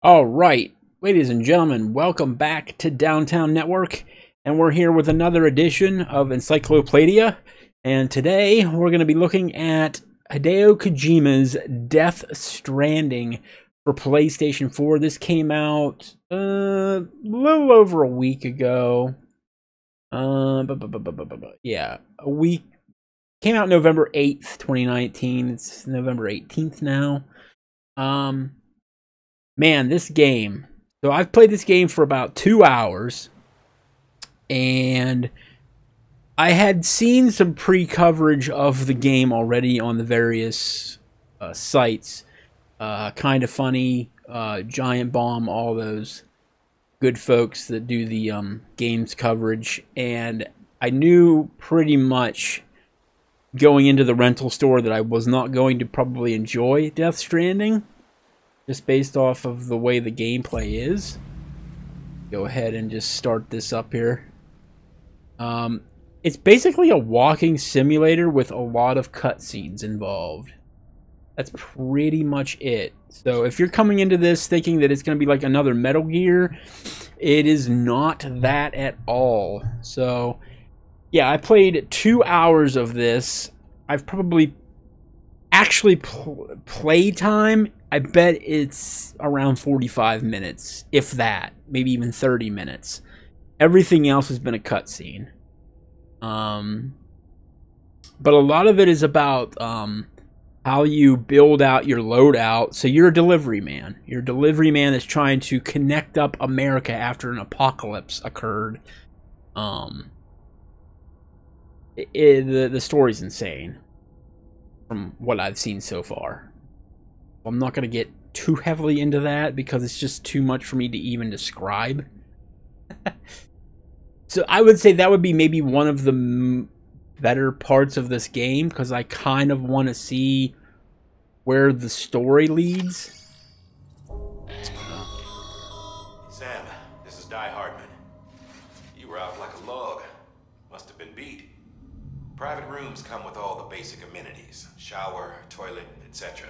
All right, ladies and gentlemen, welcome back to Downtown Network, and we're here with another edition of Encyclopedia, and today we're going to be looking at Hideo Kojima's Death Stranding for PlayStation 4. This came out a little over a week ago. Yeah, a week. Came out November 8th, 2019. It's November 18th now. Man, this game. So I've played this game for about 2 hours, and I had seen some pre-coverage of the game already on the various sites. Kind of Funny, Giant Bomb, all those good folks that do the games coverage, and I knew pretty much going into the rental store that I was not going to probably enjoy Death Stranding, just based off of the way the gameplay is. Go ahead and just start this up here. It's basically a walking simulator with a lot of cutscenes involved. That's pretty much it. So if you're coming into this thinking that it's going to be like another Metal Gear, it is not that at all. So yeah, I played 2 hours of this. I've probably actually playtime, I bet it's around 45 minutes, if that, maybe even 30 minutes. Everything else has been a cutscene. But a lot of it is about how you build out your loadout. So you're a delivery man. You're a delivery man that's trying to connect up America after an apocalypse occurred. The story's insane from what I've seen so far. I'm not going to get too heavily into that because it's just too much for me to even describe. So I would say that would be maybe one of the better parts of this game, because I kind of want to see where the story leads. Sam, this is Die Hardman. You were out like a log. Must have been beat. Private rooms come with all the basic amenities. Shower, toilet, etc.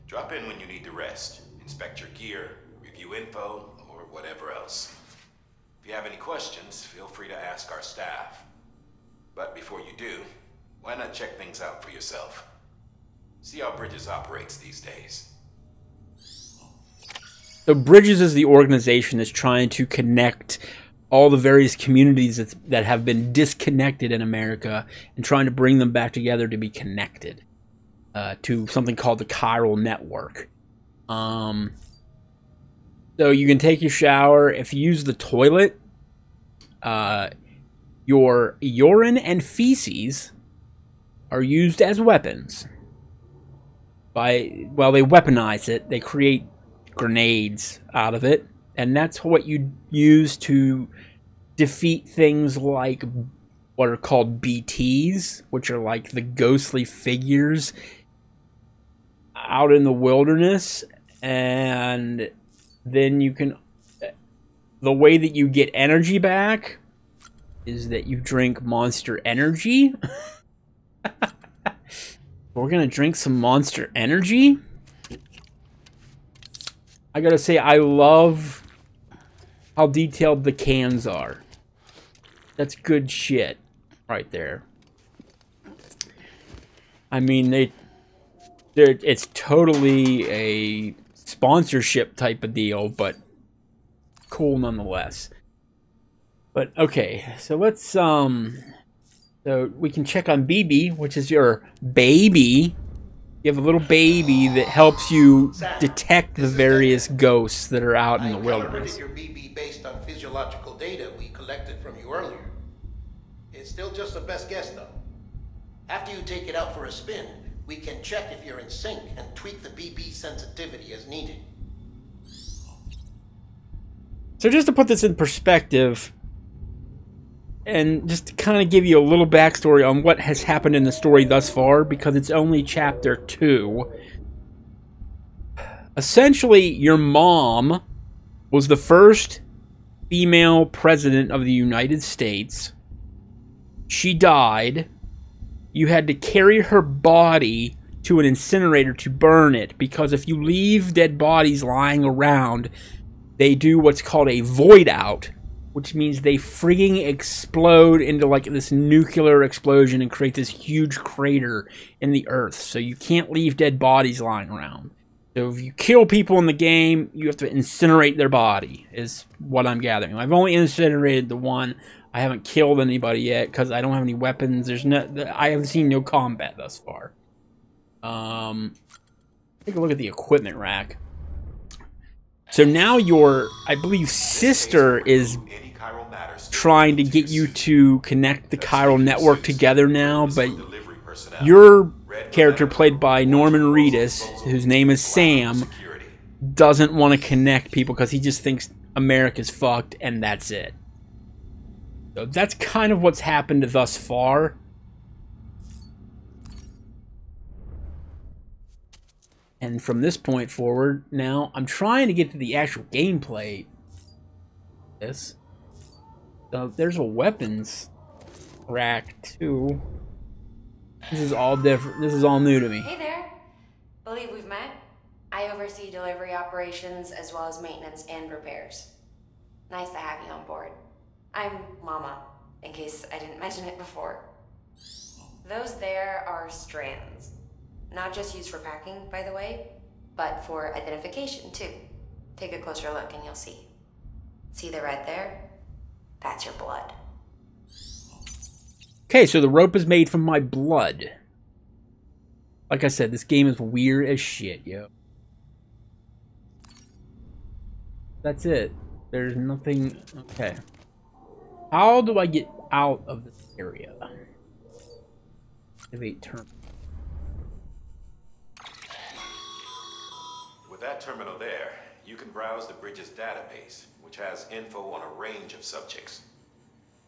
Drop in when you need to rest, inspect your gear, review info, or whatever else. If you have any questions, feel free to ask our staff. But before you do, why not check things out for yourself? See how Bridges operates these days. So Bridges is the organization that's trying to connect all the various communities that have been disconnected in America and trying to bring them back together to be connected to something called the chiral network. So you can take your shower. If you use the toilet, your urine and feces are used as weapons. They weaponize it. They create grenades out of it, and that's what you use to defeat things like what are called BTs, which are like the ghostly figures out in the wilderness. And then you can, the way that you get energy back is that you drink Monster Energy. We're gonna drink some Monster Energy. I gotta say, I love how detailed the cans are. That's good shit right there. I mean, it's totally a sponsorship type of deal, but cool nonetheless. But okay, so let's so we can check on BB, which is your baby. You have a little baby that helps you detect the various ghosts that are out in the wilderness. I calibrated your BB based on physiological data we collected from you earlier. It's still just a best guess, though. After you take it out for a spin, we can check if you're in sync and tweak the BB sensitivity as needed. So just to put this in perspective, and just to kind of give you a little backstory on what has happened in the story thus far, because it's only chapter 2. Essentially, your mom was the first female president of the United States. She died. You had to carry her body to an incinerator to burn it, because if you leave dead bodies lying around, they do what's called a void out, which means they frigging explode into like this nuclear explosion and create this huge crater in the earth. So you can't leave dead bodies lying around. So if you kill people in the game, you have to incinerate their body, is what I'm gathering. I've only incinerated the one. I haven't killed anybody yet because I don't have any weapons. I haven't seen no combat thus far. Take a look at the equipment rack. So now your, I believe, sister is trying to get you to connect the chiral network together now, but your character, played by Norman Reedus, whose name is Sam, doesn't want to connect people because he just thinks America's fucked and that's it. So that's kind of what's happened thus far. And from this point forward, now I'm trying to get to the actual gameplay. So there's a weapons rack too. This is all different. This is all new to me. Hey there. Believe we've met. I oversee delivery operations as well as maintenance and repairs. Nice to have you on board. I'm Mama, in case I didn't mention it before. Those there are strands. Not just used for packing, by the way, but for identification too. Take a closer look and you'll see. See the red there? That's your blood. Okay, so the rope is made from my blood. Like I said, this game is weird as shit, yo. That's it. There's nothing... Okay. How do I get out of this area? Activate terminal. With that terminal there, you can browse the bridge's database, which has info on a range of subjects.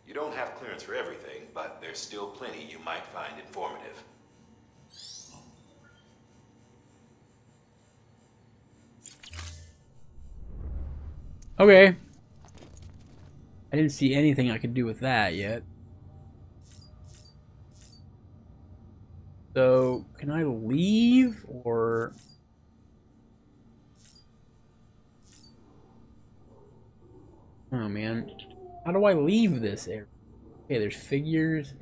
You don't have clearance for everything, but there's still plenty you might find informative. Okay. I didn't see anything I could do with that yet. So, can I leave, or... Oh, man. How do I leave this area? Okay, there's figures.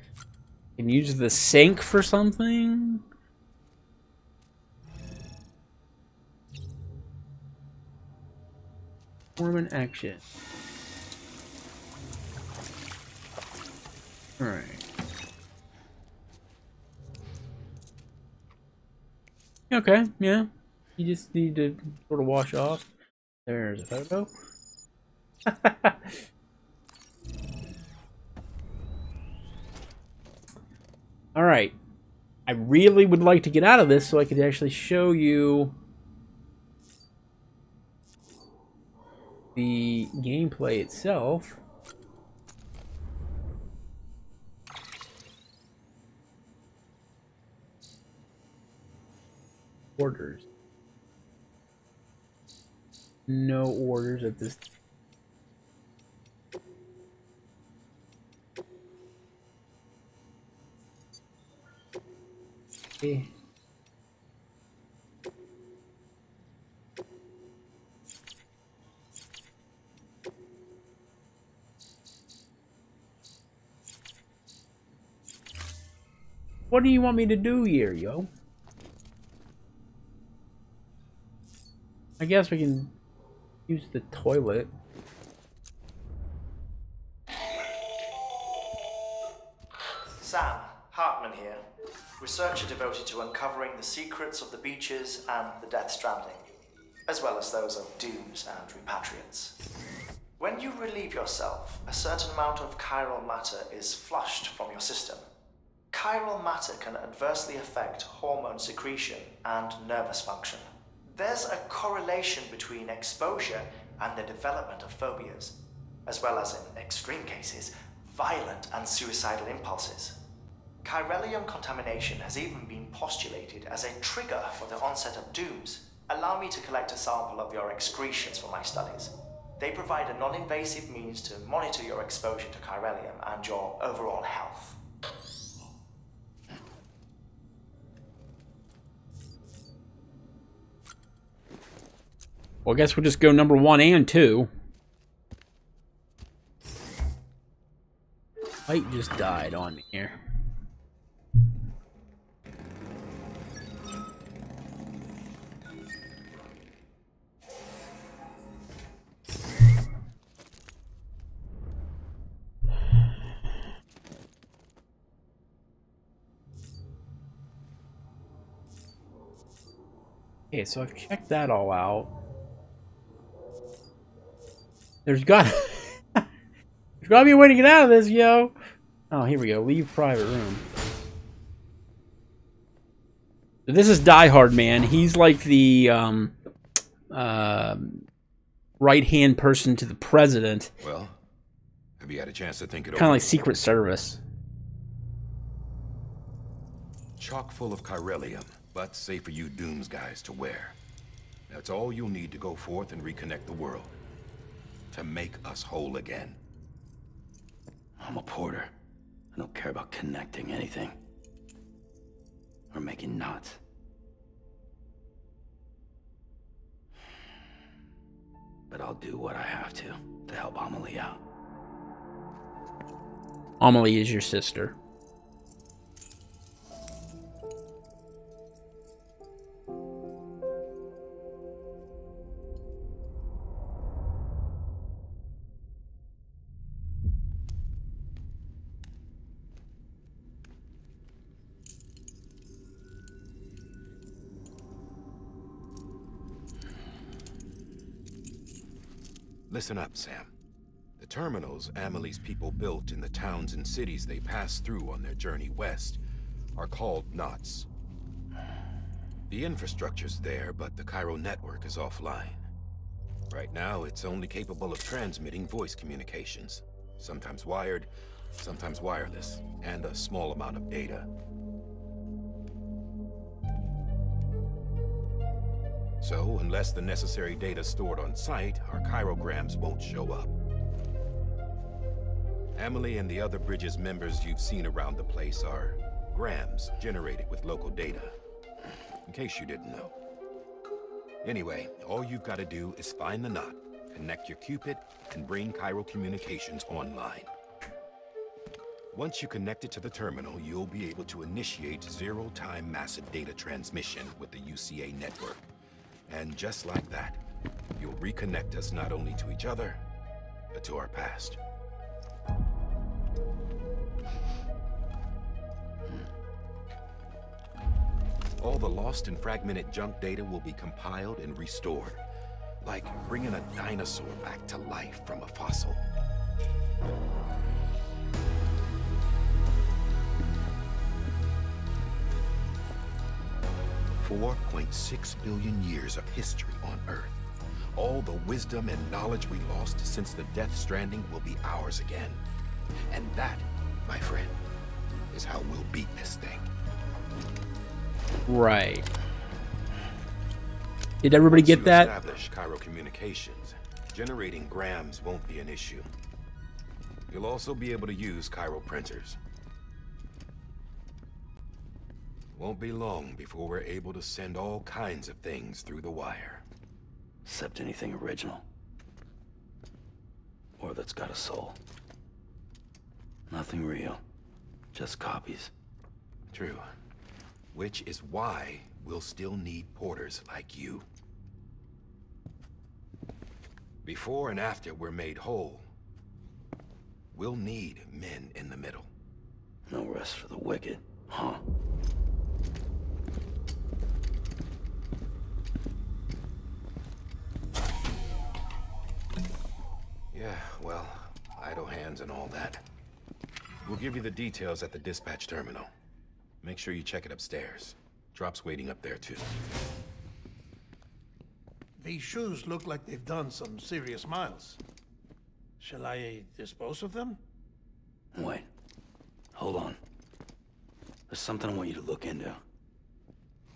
Can use the sink for something? Form an action. Alright. Okay, yeah. You just need to sort of wash off. There's a photo. Alright. I really would like to get out of this so I could actually show you the gameplay itself. Orders. No orders at this time. Okay. What do you want me to do here, yo? I guess we can use the toilet. Sam, Hartman here. Researcher devoted to uncovering the secrets of the beaches and the Death Stranding, as well as those of dooms and repatriates. When you relieve yourself, a certain amount of chiral matter is flushed from your system. Chiral matter can adversely affect hormone secretion and nervous function. There's a correlation between exposure and the development of phobias, as well as, in extreme cases, violent and suicidal impulses. Chiralium contamination has even been postulated as a trigger for the onset of dooms. Allow me to collect a sample of your excretions for my studies. They provide a non-invasive means to monitor your exposure to chiralium and your overall health. Well, I guess we'll just go number 1 and 2. Light just died on me here. Okay, so I've checked that all out. There's got to be a way to get out of this, yo. Oh, here we go. Leave private room. So this is Die Hard Man. He's like the right-hand person to the president. Well, have you had a chance to think it over? Kind of like Secret Service. Chock full of chiralium, but safe for you Dooms guys to wear. That's all you'll need to go forth and reconnect the world. To make us whole again. I'm a porter. I don't care about connecting anything. Or making knots. But I'll do what I have to help Amelie out. Amelie is your sister. Listen up, Sam. The terminals Amelie's people built in the towns and cities they passed through on their journey west are called knots. The infrastructure's there, but the Cairo network is offline. Right now, it's only capable of transmitting voice communications. Sometimes wired, sometimes wireless, and a small amount of data. So, unless the necessary data stored on site, our chirograms won't show up. Amelie and the other Bridges members you've seen around the place are grams generated with local data. In case you didn't know. Anyway, all you've got to do is find the knot, connect your Cupid, and bring Cairo communications online. Once you connect it to the terminal, you'll be able to initiate zero-time massive data transmission with the UCA network. And just like that, you'll reconnect us not only to each other, but to our past. All the lost and fragmented junk data will be compiled and restored, like bringing a dinosaur back to life from a fossil. $4.6 billion years of history on Earth. All the wisdom and knowledge we lost since the Death Stranding will be ours again. And that, my friend, is how we'll beat this thing. Right. Did everybody get that? Once you establish Cairo communications, generating grams won't be an issue. You'll also be able to use Cairo printers. Won't be long before we're able to send all kinds of things through the wire. Except anything original. Or that's got a soul. Nothing real. Just copies. True. Which is why we'll still need porters like you. Before and after we're made whole, we'll need men in the middle. No rest for the wicked, huh? Yeah, well, idle hands and all that. We'll give you the details at the dispatch terminal. Make sure you check it upstairs. Drop's waiting up there, too. These shoes look like they've done some serious miles. Shall I dispose of them? Wait. Hold on. There's something I want you to look into.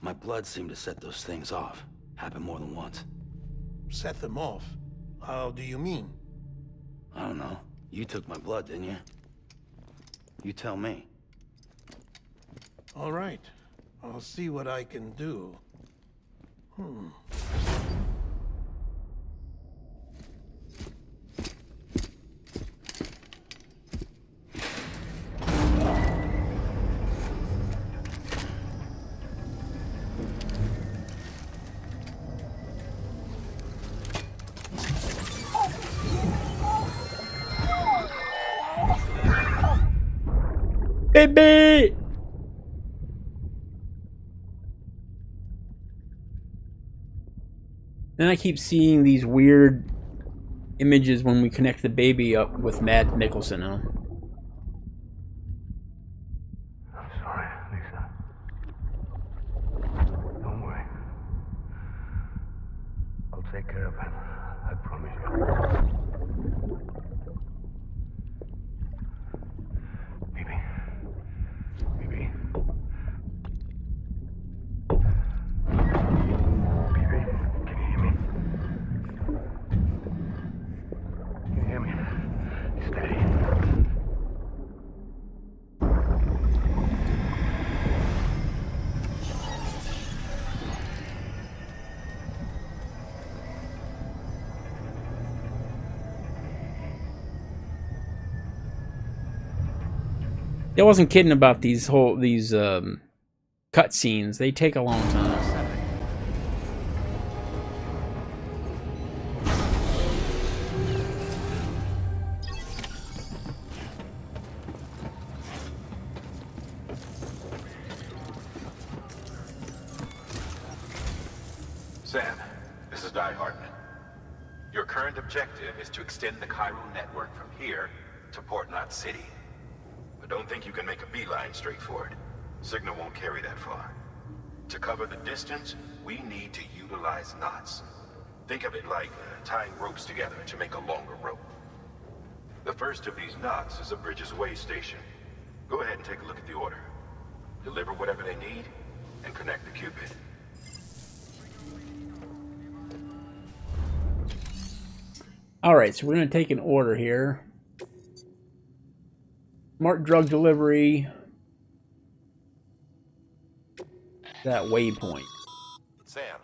My blood seemed to set those things off. Happened more than once. Set them off? How do you mean? I don't know. You took my blood, didn't you? You tell me. All right. I'll see what I can do. baby! Then I keep seeing these weird images when we connect the baby up with Matt Mikkelsen on. I'm sorry, Lisa. Don't worry. I'll take care of him. I promise you. Baby. Baby. Baby, can you hear me? Can you hear me? Steady. I wasn't kidding about these cutscenes. They take a long time. Sam, this is Hardman. Your current objective is to extend the chiral network from here to Port Knot City. But don't think you can make a beeline straight for it. Signal won't carry that far. To cover the distance, we need to utilize knots. Think of it like tying ropes together to make a longer rope. The first of these knots is a Bridges Way station. Go ahead and take a look at the order. Deliver whatever they need, and connect the Cupid. Alright, so we're going to take an order here. Smart drug delivery. That waypoint. Sam,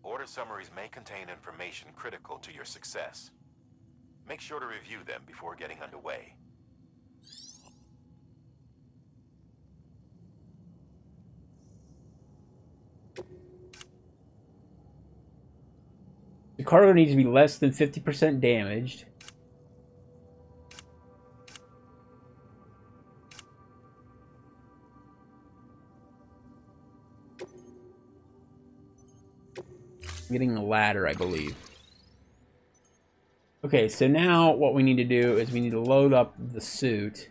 order summaries may contain information critical to your success. Make sure to review them before getting underway. The cargo needs to be less than 50% damaged. Getting a ladder, I believe. Okay, so now what we need to do is we need to load up the suit.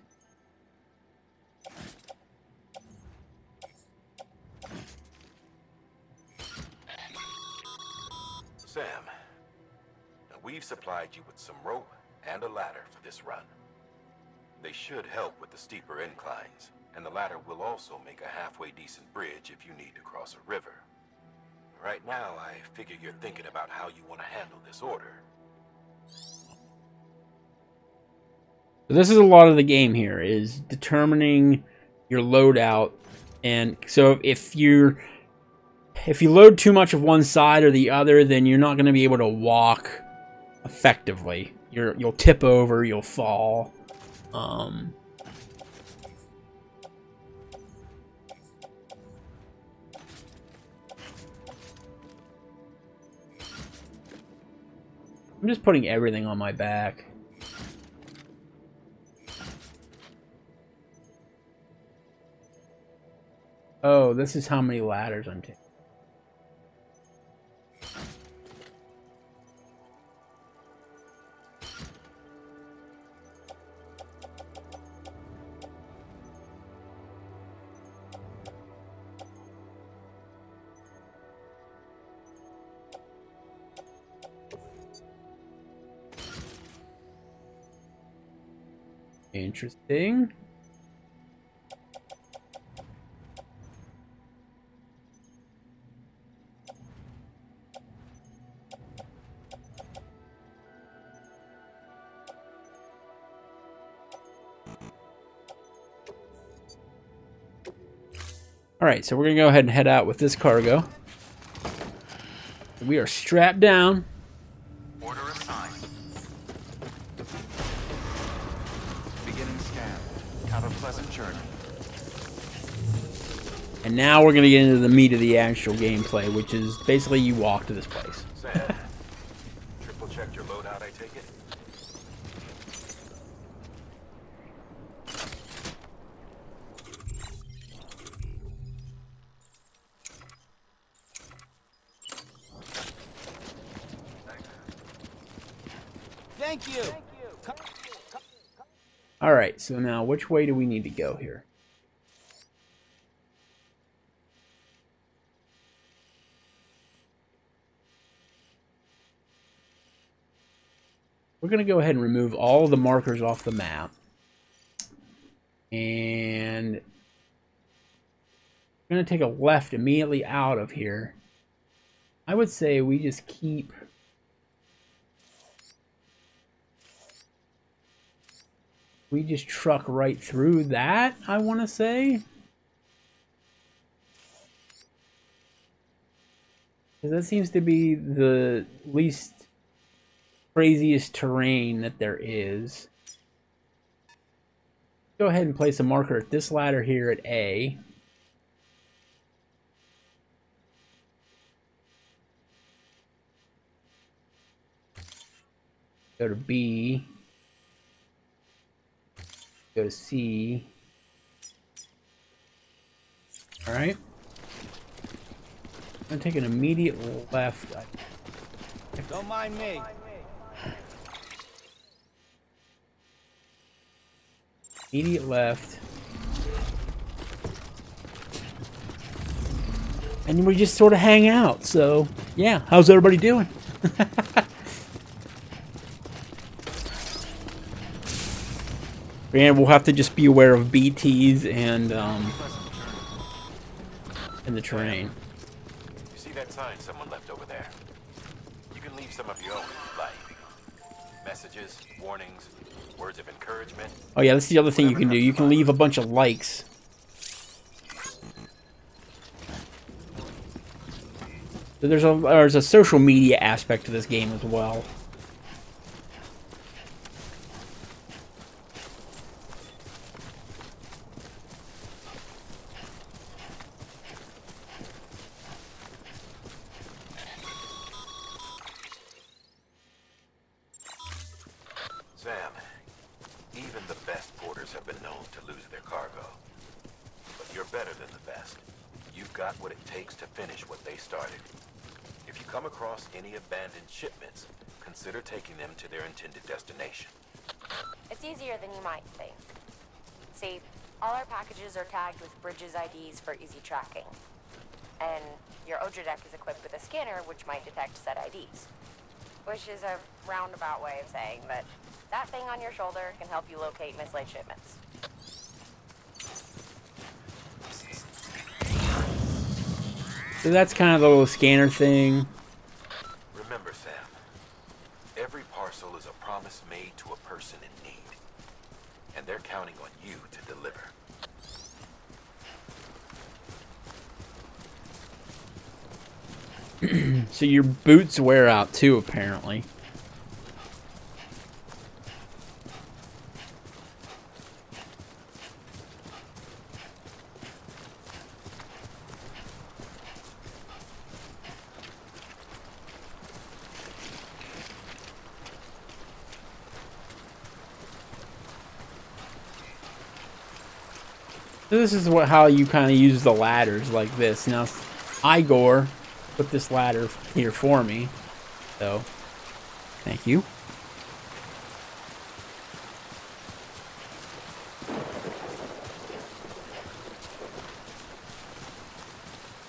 Sam, now we've supplied you with some rope and a ladder for this run. They should help with the steeper inclines, and the ladder will also make a halfway decent bridge if you need to cross a river. Right now, I figure you're thinking about how you want to handle this order. So this is a lot of the game here, is determining your loadout. And so if you load too much of one side or the other, then you're not going to be able to walk effectively. You'll tip over, you'll fall. I'm just putting everything on my back. Oh, this is how many ladders I'm taking. Interesting. Alright, so we're going to go ahead and head out with this cargo. We are strapped down. Order assigned. Beginning scan. Have a pleasant journey. And now we're going to get into the meat of the actual gameplay, which is basically you walk to this place. Sam, triple checked your loadout, I take it? Thank you. Alright, so now which way do we need to go here? We're going to go ahead and remove all of the markers off the map. And we're going to take a left immediately out of here. I would say we just keep... We just truck right through that, I want to say. Because that seems to be the least craziest terrain that there is. Go ahead and place a marker at this ladder here at A. Go to B. Go to C. Alright. I'm going to take an immediate left. Don't mind me. Immediate left. And we just sort of hang out. So, yeah. How's everybody doing? And we'll have to just be aware of BTs and the terrain. You see that sign someone left over there? You can leave some of your own if you like. Messages, warnings, words of encouragement. Oh yeah, that's the other thing you can do. You can leave a bunch of likes. So there's a social media aspect to this game as well. Sam, even the best porters have been known to lose their cargo. But you're better than the best. You've got what it takes to finish what they started. If you come across any abandoned shipments, consider taking them to their intended destination. It's easier than you might think. See, all our packages are tagged with Bridges IDs for easy tracking. And your Odra deck is equipped with a scanner which might detect said IDs. Which is a roundabout way of saying that that thing on your shoulder can help you locate mislaid shipments. So that's kind of the little scanner thing. Remember, Sam, every parcel is a promise made to a person in need. And they're counting on you to deliver. So your boots wear out too, apparently. So this is how you kind of use the ladders like this. Now, Igor put this ladder here for me, so thank you.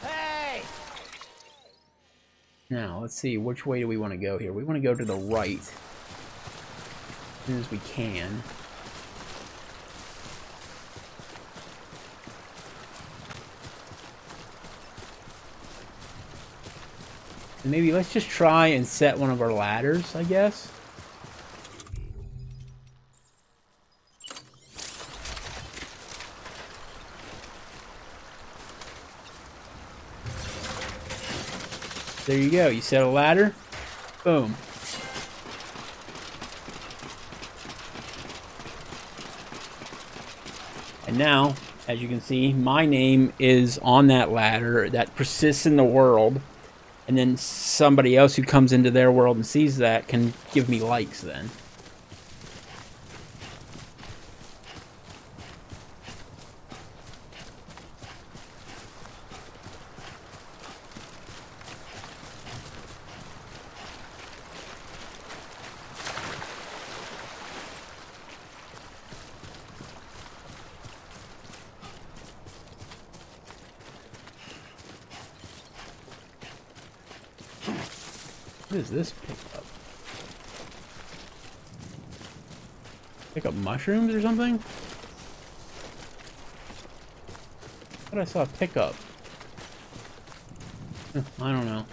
Hey! Now, let's see, which way do we want to go here? We want to go to the right as soon as we can. Maybe let's just try and set one of our ladders, I guess. There you go. You set a ladder. Boom. And now, as you can see, my name is on that ladder that persists in the world. And then somebody else who comes into their world and sees that can give me likes then. What is this pickup? Pick up mushrooms or something? I thought I saw a pickup. I don't know.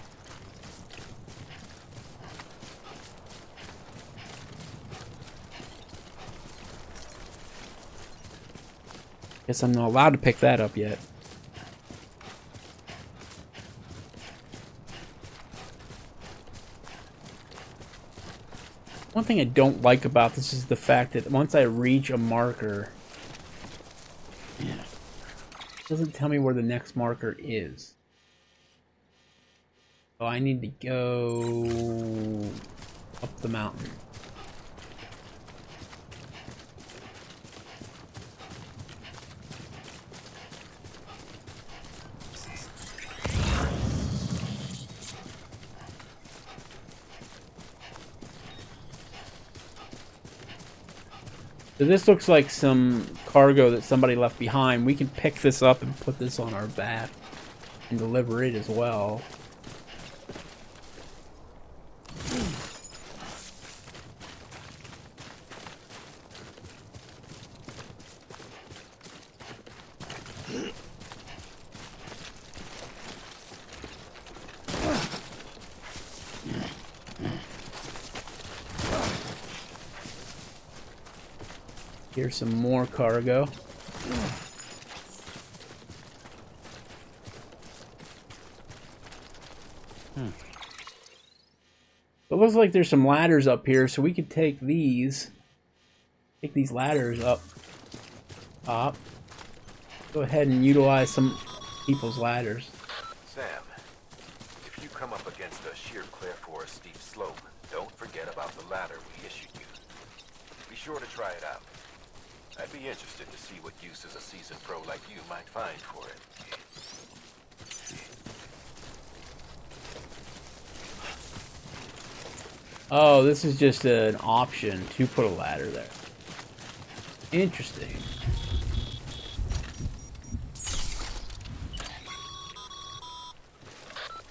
Guess I'm not allowed to pick that up yet. One thing I don't like about this is the fact that once I reach a marker, it doesn't tell me where the next marker is. So I need to go up the mountain. So this looks like some cargo that somebody left behind. We can pick this up and put this on our back and deliver it as well. Here's some more cargo. It looks like there's some ladders up here, so we could take these. Take these ladders up. Go ahead and utilize some people's ladders. Sam, if you come up against a sheer cliff or a steep slope, don't forget about the ladder we issued you. Be sure to try it out. I'd be interested to see what uses a seasoned pro like you might find for it. Oh, this is just an option to put a ladder there. Interesting.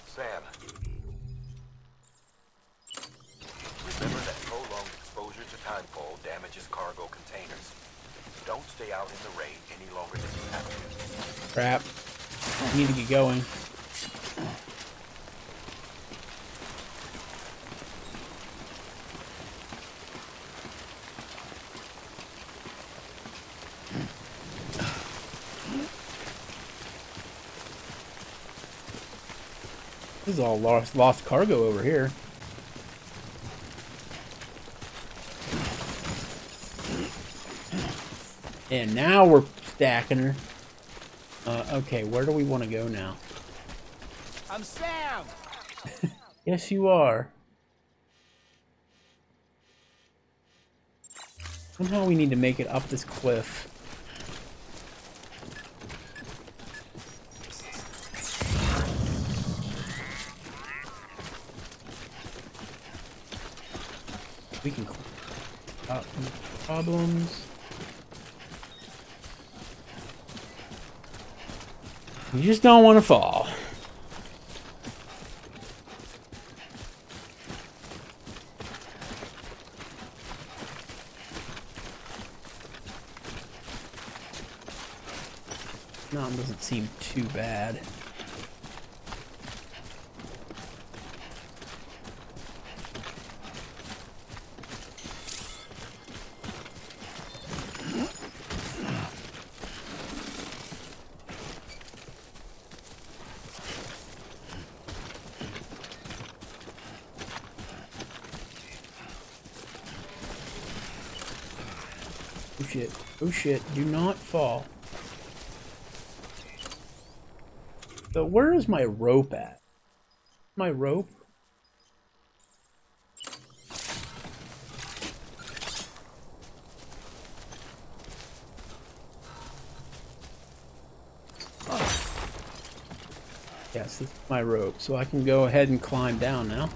Sam, remember that prolonged exposure to timefall damages cargo containers. Don't stay out in the rain any longer than you have to. Crap. I need to get going. This is all lost cargo over here. And now we're stacking her. Okay, where do we want to go now? I'm Sam! Yes, you are. Somehow we need to make it up this cliff. We can clear out some problems. You just don't want to fall. Mountain doesn't seem too bad. Oh shit, oh shit, do not fall. So where is my rope at? My rope? Oh. Yes, this is my rope, so I can go ahead and climb down now.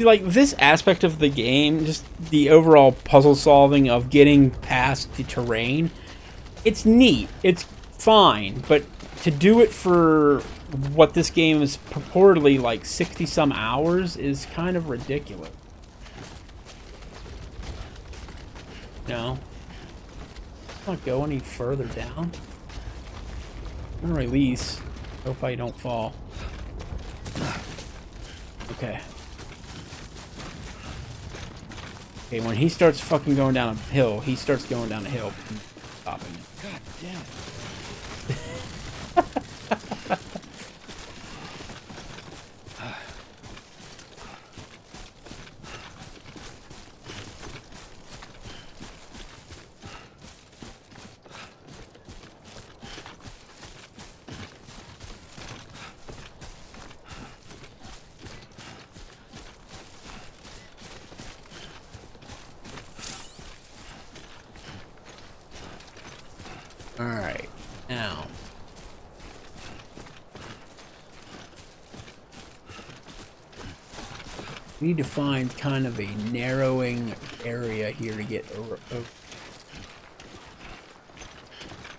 like this aspect of the game, just the overall puzzle solving of getting past the terrain, it's neat, it's fine, but to do it for what this game is purportedly like 60 some hours is kind of ridiculous. No. Let's not go any further down. Or release. Hope I don't fall. Okay. Okay, when he starts fucking going down a hill, he starts going down a hill. Stopping it. God damn it. Alright, now. We need to find kind of a narrowing area here to get over a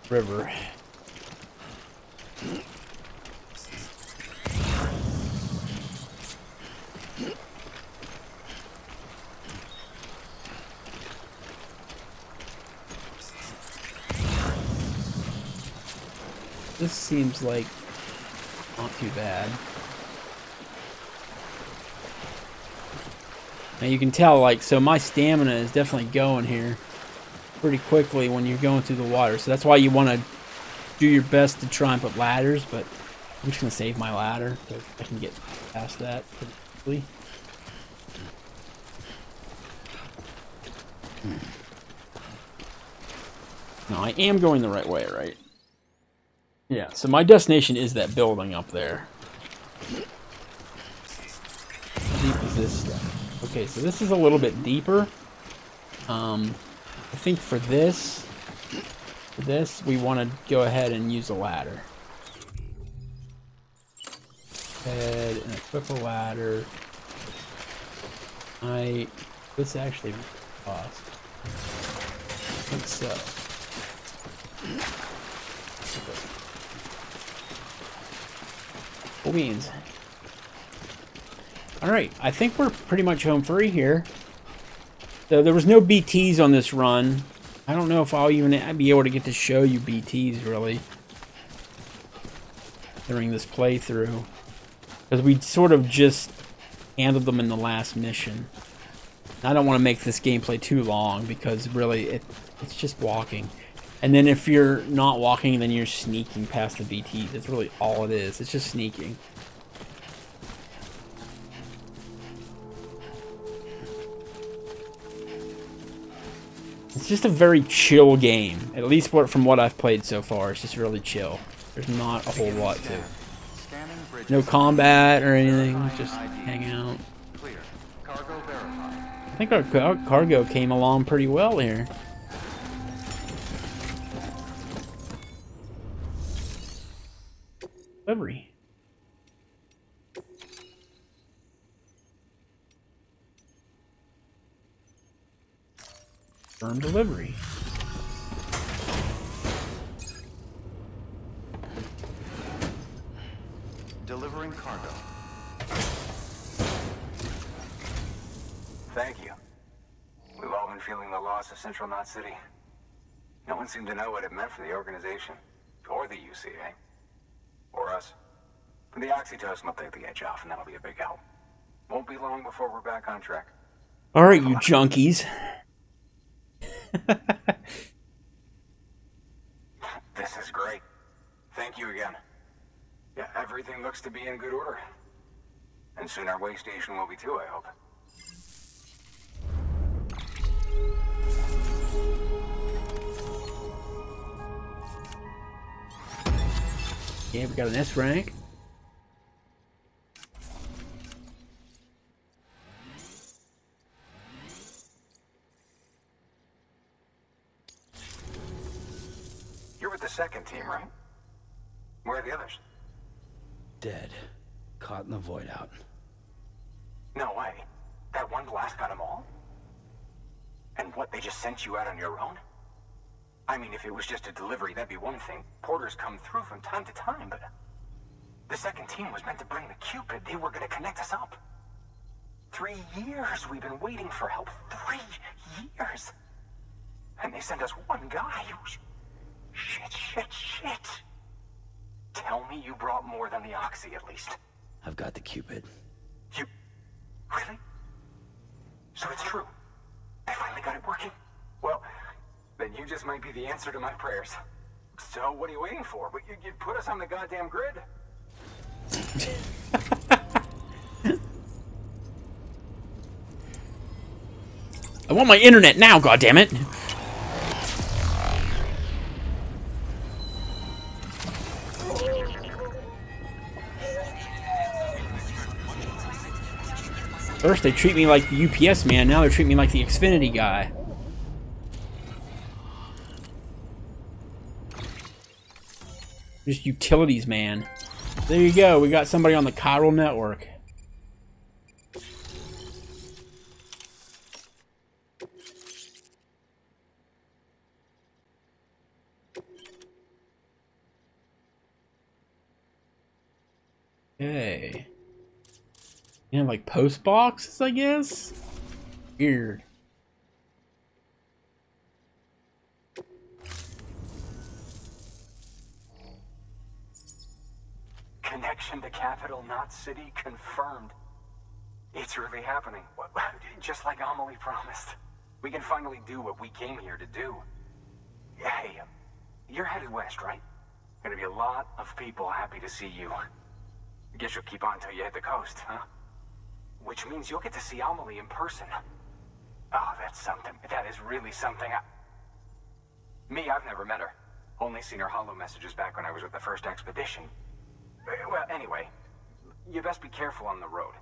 river. This seems like not too bad. Now you can tell, like, so my stamina is definitely going here pretty quickly when you're going through the water. So that's why you want to do your best to try and put ladders, but I'm just going to save my ladder so I can get past that pretty quickly. No, I am going the right way, right? Yeah, so my destination is that building up there. How deep is this stuff? Okay, so this is a little bit deeper. I think for this we want to go ahead and use a ladder. Head and equip a ladder. This actually cost. I think so. Cool beans. Alright, I think we're pretty much home free here. So there was no BTs on this run. I don't know if I'll even be able to get to show you BTs, really, during this playthrough. Because we sort of just handled them in the last mission. I don't want to make this gameplay too long, because really, it's just walking. And then if you're not walking, then you're sneaking past the BTs. That's really all it is. It's just sneaking. It's just a very chill game. At least from what I've played so far, it's just really chill. There's not a whole lot to it. No combat or anything. Just hang out. I think our cargo came along pretty well here. Delivery. Firm delivery. Delivering cargo. Thank you. We've all been feeling the loss of Central Knot City. No one seemed to know what it meant for the organization, or the UCA. Or us. The oxytocin will take the edge off, and that'll be a big help. Won't be long before we're back on track. Alright, you junkies. This is great. Thank you again. Yeah, everything looks to be in good order. And soon our way station will be too, I hope. Yeah, we got an S rank. You're with the second team, right? Where are the others? Dead. Caught in the void out. No way. what, they just sent you out on your own? I mean, if it was just a delivery, that'd be one thing. Porters come through from time to time, but the second team was meant to bring the Cupid. They were gonna connect us up. 3 years we've been waiting for help. 3 years. And they sent us one guy. Shit. Tell me you brought more than the Oxy, at least. I've got the Cupid. You... Really? So it's true. They finally got it working. Well, then you just might be the answer to my prayers. So what are you waiting for? You put us on the goddamn grid. I want my internet now, goddammit! First they treat me like the UPS man, now they're treating me like the Xfinity guy. Just utilities man. There you go, we got somebody on the chiral network. Okay. And like post boxes, I guess? Weird. Connection to capital, not city, confirmed. It's really happening. Just like Amelie promised. We can finally do what we came here to do. Hey, you're headed west, right? Gonna be a lot of people happy to see you. Guess you'll keep on till you hit the coast, huh? Which means you'll get to see Amelie in person. Oh, that's something. That is really something. Me, I've never met her. Only seen her holo messages back when I was with the first expedition. Well, anyway, you best be careful on the road.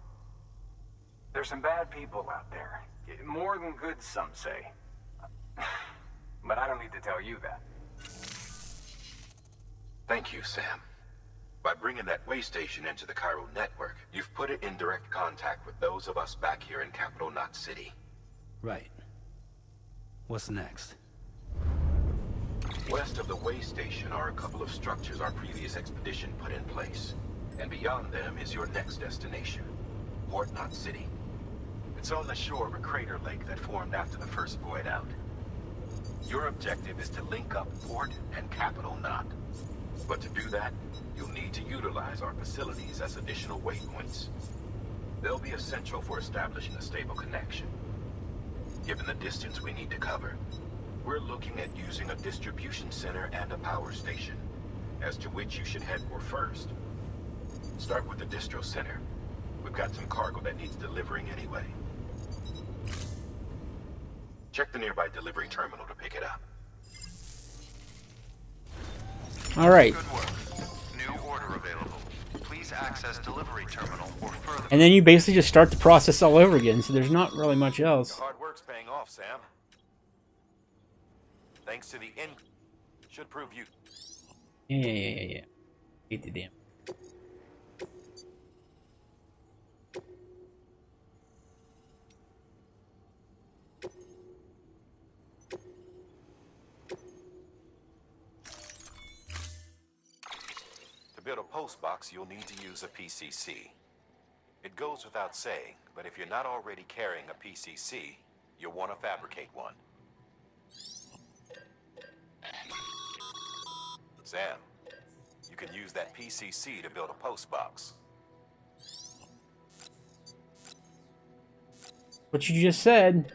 There's some bad people out there. More than good, some say. But I don't need to tell you that. Thank you, Sam. By bringing that way station into the chiral network, you've put it in direct contact with those of us back here in Capital Knot City. Right. What's next? West of the way station are a couple of structures our previous expedition put in place. And beyond them is your next destination, Port Knot City. It's on the shore of a crater lake that formed after the first void out. Your objective is to link up Port and Capital Knot. But to do that, you'll need to utilize our facilities as additional waypoints. They'll be essential for establishing a stable connection. Given the distance we need to cover, we're looking at using a distribution center and a power station, as to which you should head for first. Start with the distro center. We've got some cargo that needs delivering anyway. Check the nearby delivery terminal to pick it up. All right. Good work. New order available. Please access delivery terminal or further. And then you basically just start the process all over again, so there's not really much else. Your hard work's paying off, Sam. Thanks to the should prove you. Yeah. Eat the damn. To build a post box, you'll need to use a PCC. It goes without saying, but if you're not already carrying a PCC, you'll want to fabricate one. Sam, you can use that PCC to build a post box. What you just said.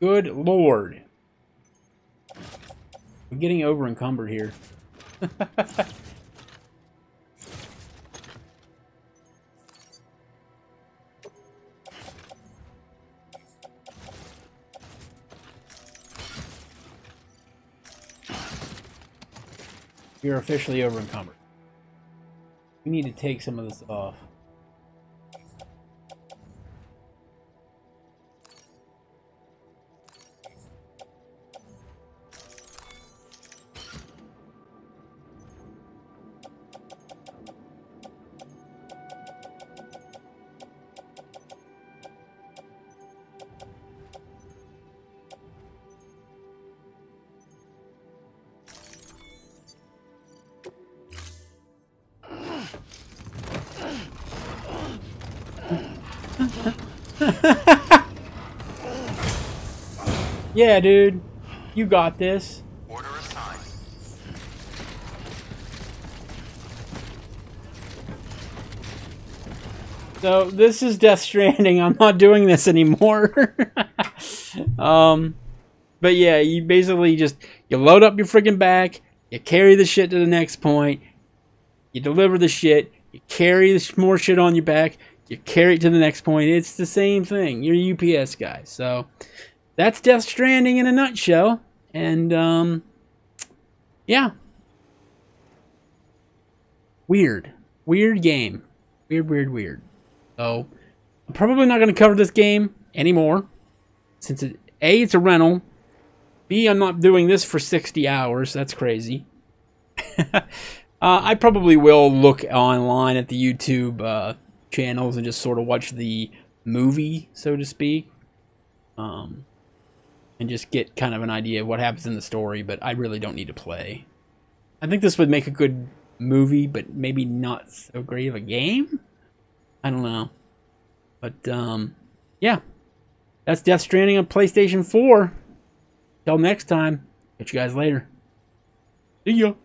Good lord. We're getting over encumbered here. You're officially over encumbered. We need to take some of this off. Yeah, dude. You got this. Order assigned. So, this is Death Stranding. I'm not doing this anymore. But yeah, you basically just, you load up your freaking back, you carry the shit to the next point, you deliver the shit, you carry more shit on your back, you carry it to the next point. It's the same thing. You're a UPS guy. So, that's Death Stranding in a nutshell. And, yeah. Weird. Weird game. Weird. So, I'm probably not going to cover this game anymore. Since, A, it's a rental. B, I'm not doing this for 60 hours. That's crazy. I probably will look online at the YouTube channels and just sort of watch the movie, so to speak. And just get kind of an idea of what happens in the story, but I really don't need to play. I think this would make a good movie, but maybe not so great of a game? I don't know. But, yeah. That's Death Stranding on PlayStation 4. Till next time. Catch you guys later. See ya.